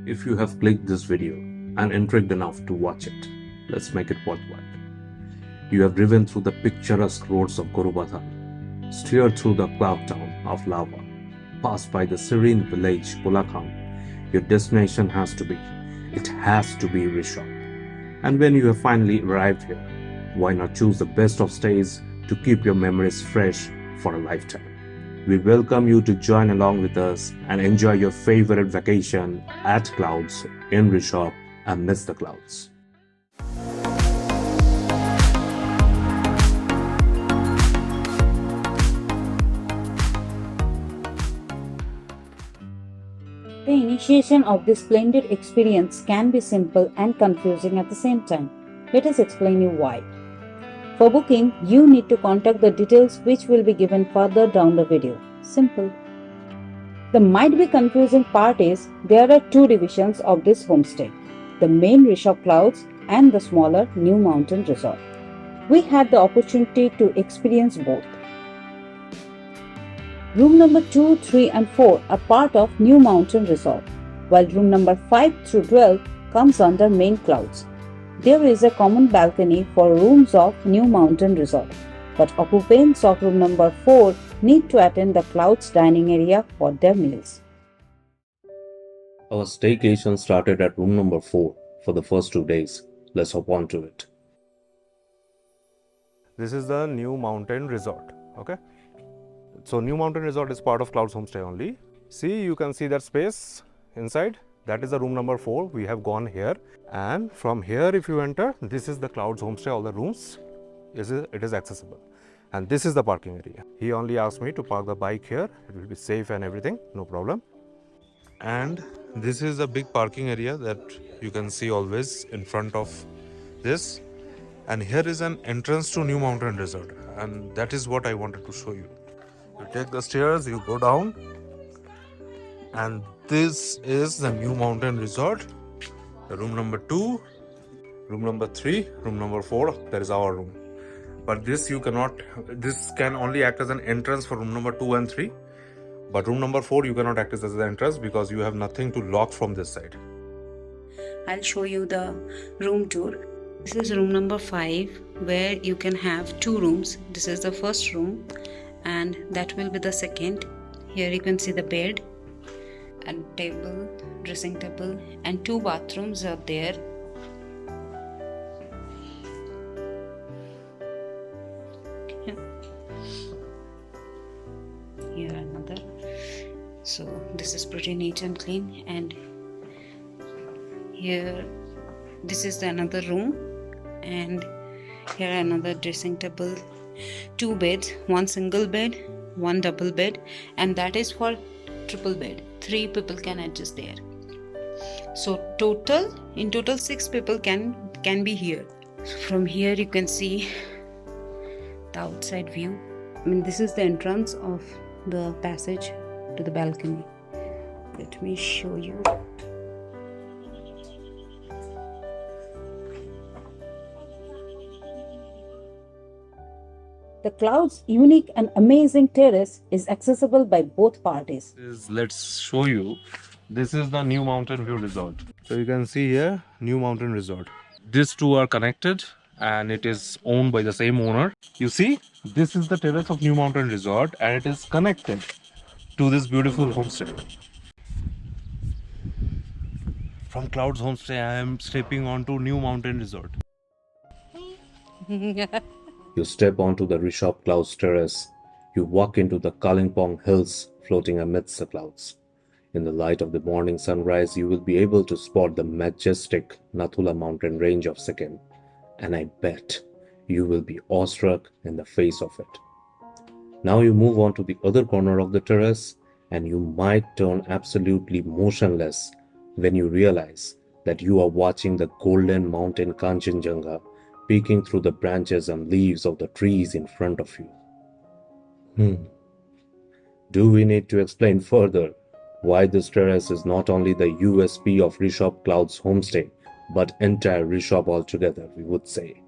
If you have clicked this video and intrigued enough to watch it, let's make it worthwhile. You have driven through the picturesque roads of Gorubatan, steered through the cloud town of lava, passed by the serene village kolakham. Your destination has to be Rishop. And when you have finally arrived here, why not choose the best of stays to keep your memories fresh for a lifetime? We welcome you to join along with us and enjoy your favorite vacation at Clouds in Rishop and miss the clouds. The initiation of this splendid experience can be simple and confusing at the same time. Let us explain you why. For booking, you need to contact the details which will be given further down the video. Simple. The might be confusing part is there are two divisions of this homestay, the main Rishop Clouds and the smaller New Mountain Resort. We had the opportunity to experience both. Room number 2, 3 and 4 are part of New Mountain Resort, while room number 5 through 12 comes under Main Clouds. There is a common balcony for rooms of New Mountain Resort, but occupants of room number 4 need to attend the Clouds dining area for their meals. Our staycation started at room number 4 for the first 2 days. Let's hop on to it. This is the New Mountain Resort. Okay. So New Mountain Resort is part of Clouds Homestay only. See, you can see that space inside. That is the room number 4. We have gone here, and from here, if you enter, this is the Clouds Homestay. All the rooms, it is accessible, and this is the parking area. He only asked me to park the bike here. It will be safe and everything, no problem. And this is a big parking area that you can see always in front of this. And here is an entrance to New Mountain Resort, and that is what I wanted to show you. You take the stairs, you go down, and this is the New Mountain Resort. The room number 2, room number 3, room number 4, that is our room. But this can only act as an entrance for room number 2 and 3. But room number 4, you cannot act as the entrance because you have nothing to lock from this side. I'll show you the room tour. This is room number 5, where you can have 2 rooms. This is the first room, and that will be the second. Here you can see the bed and table, dressing table, and 2 bathrooms are there. Here another. So this is pretty neat and clean, and here this is another room, and here another dressing table, 2 beds, 1 single bed, 1 double bed, and that is for triple bed. 3 people can adjust there. So in total 6 people can be here. From here you can see the outside view. I mean, this is the entrance of the passage to the balcony. Let me show you. The Clouds' unique and amazing terrace is accessible by both parties. Let's show you. This is the New Mountain View Resort. So you can see here, New Mountain Resort. These two are connected, and it is owned by the same owner. You see, this is the terrace of New Mountain Resort, and it is connected to this beautiful homestay. From Clouds Homestay, I am stepping onto New Mountain Resort. You step onto the Rishop Clouds terrace. You walk into the Kalimpong hills floating amidst the clouds. In the light of the morning sunrise, you will be able to spot the majestic Nathula mountain range of Sikkim, and I bet you will be awestruck in the face of it. Now you move on to the other corner of the terrace, and you might turn absolutely motionless when you realize that you are watching the golden mountain Kanchenjunga peeking through the branches and leaves of the trees in front of you. Do we need to explain further why this terrace is not only the USP of Rishop Clouds Homestay, but entire Rishop altogether, we would say.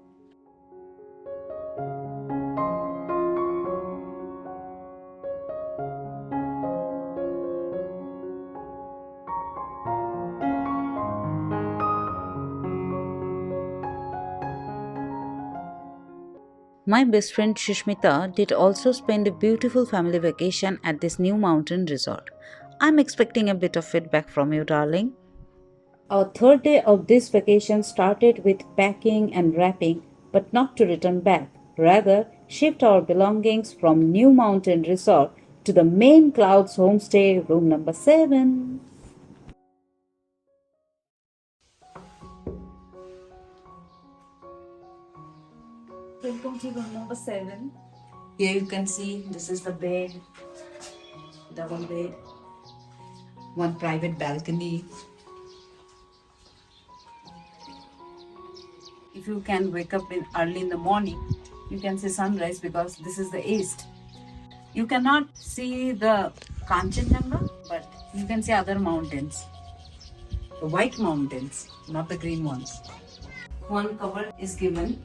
My best friend Shishmita did also spend a beautiful family vacation at this new mountain resort. I'm expecting a bit of feedback from you, darling. Our third day of this vacation started with packing and wrapping, but not to return back. Rather, shift our belongings from New Mountain Resort to the main Clouds Homestay, room number 7. Welcome to room number 7. Here you can see this is the bed, double bed, one private balcony. If you can wake up early in the morning, you can see sunrise because this is the east. You cannot see the Kanchenjunga, but you can see other mountains. The white mountains, not the green ones. One cover is given,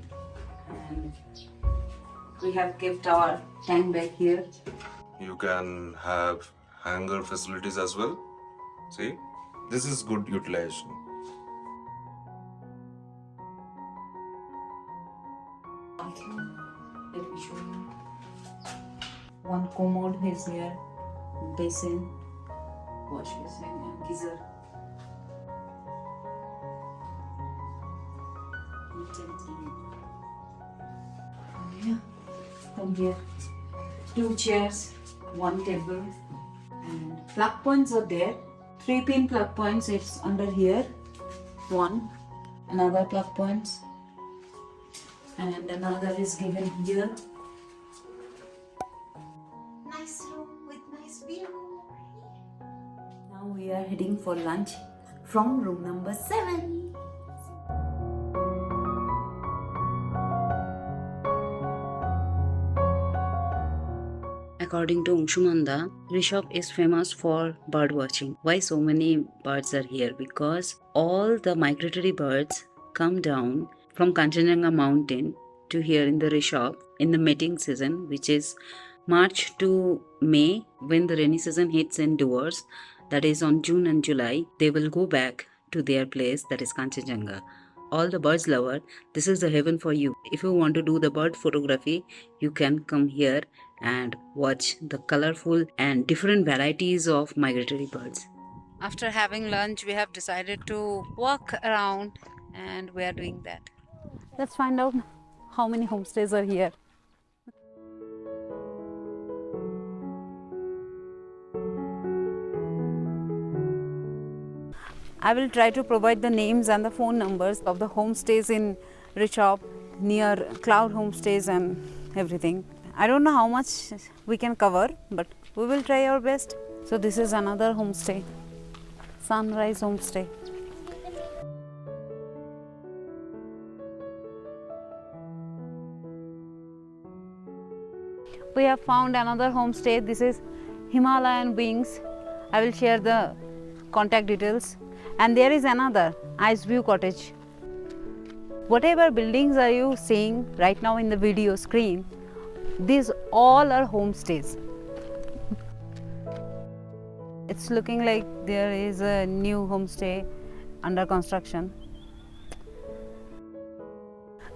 and we have kept our tank bag here. You can have hanger facilities as well. See, this is good utilization. Let me show you. One commode is here, basin, wash basin, and geyser. Yeah, from here, 2 chairs, 1 table, and plug points are there. 3-pin plug points. It's under here. One, another plug points, and another is given here. Nice room with nice view. Now we are heading for lunch from room number 7. According to Umshumanda, Rishop is famous for bird watching. Why so many birds are here? Because all the migratory birds come down from Kanchenjunga mountain to here in the Rishop in the mating season, which is March to May. When the rainy season hits in Dooars, that is on June and July, they will go back to their place, that is Kanchenjunga. All the birds lover, this is the heaven for you. If you want to do the bird photography, you can come here and watch the colorful and different varieties of migratory birds. After having lunch, we have decided to walk around, and we are doing that. Let's find out how many homestays are here. I will try to provide the names and the phone numbers of the homestays in Rishop, near Cloud Homestays and everything. I don't know how much we can cover, but we will try our best. So this is another homestay, Sunrise Homestay. We have found another homestay. This is Himalayan Wings. I will share the contact details. And there is another Ice View Cottage. Whatever buildings are you seeing right now in the video screen, these all are homestays. It's looking like there is a new homestay under construction.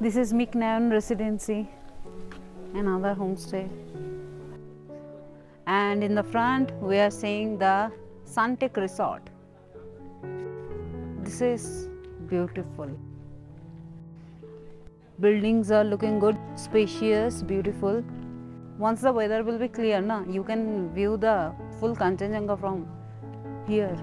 This is McNairn Residency, another homestay. And in the front we are seeing the Suntec Resort. This is beautiful. Buildings are looking good, spacious, beautiful. Once the weather will be clear, you can view the full Kanchenjunga from here.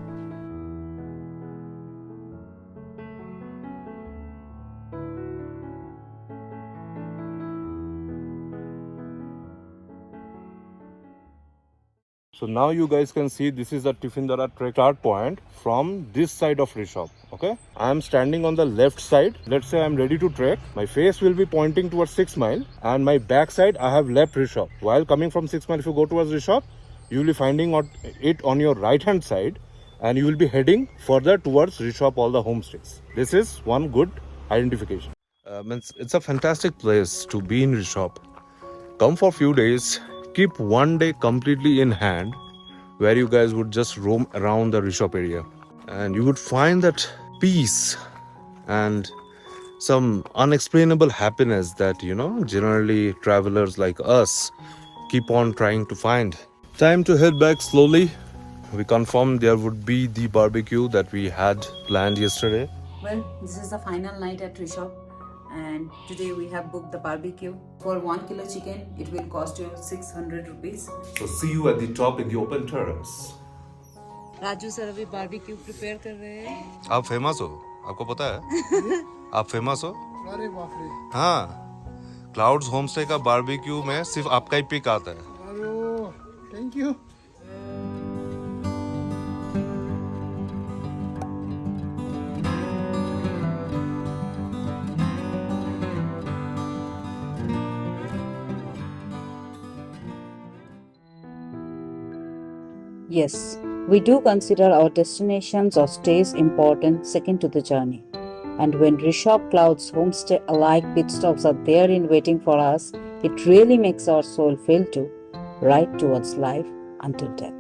So now you guys can see this is the Tifindara trek start point from this side of Rishop. Okay, I am standing on the left side. Let's say I am ready to trek. My face will be pointing towards 6 Mile, and my back side I have left Rishop. While coming from 6 Mile, if you go towards Rishop, you will be finding it on your right hand side, and you will be heading further towards Rishop, all the homestays. This is one good identification. It's a fantastic place to be in Rishop. Come for a few days. Keep one day completely in hand where you guys would just roam around the Rishop area, and you would find that peace and some unexplainable happiness that, you know, generally travelers like us keep on trying to find. Time to head back slowly. We confirmed there would be the barbecue that we had planned yesterday. Well, this is the final night at Rishop, and today we have booked the barbecue. For 1 kilo chicken, it will cost you 600 rupees. So see you at the top in the open terrace. Raju sir अभी barbecue prepare कर रहे हैं. आप famous हो, आपको पता है? आप फेमस हो? अरे बाप रे. हाँ, क्लाउड्स होमस्टे का बारबेक्यू में सिर्फ आपका ही पिक आता है. अरे thank you. Yes, we do consider our destinations or stays important second to the journey. And when Rishop Clouds Homestay alike pit stops are there in waiting for us, it really makes our soul feel to ride towards life until death.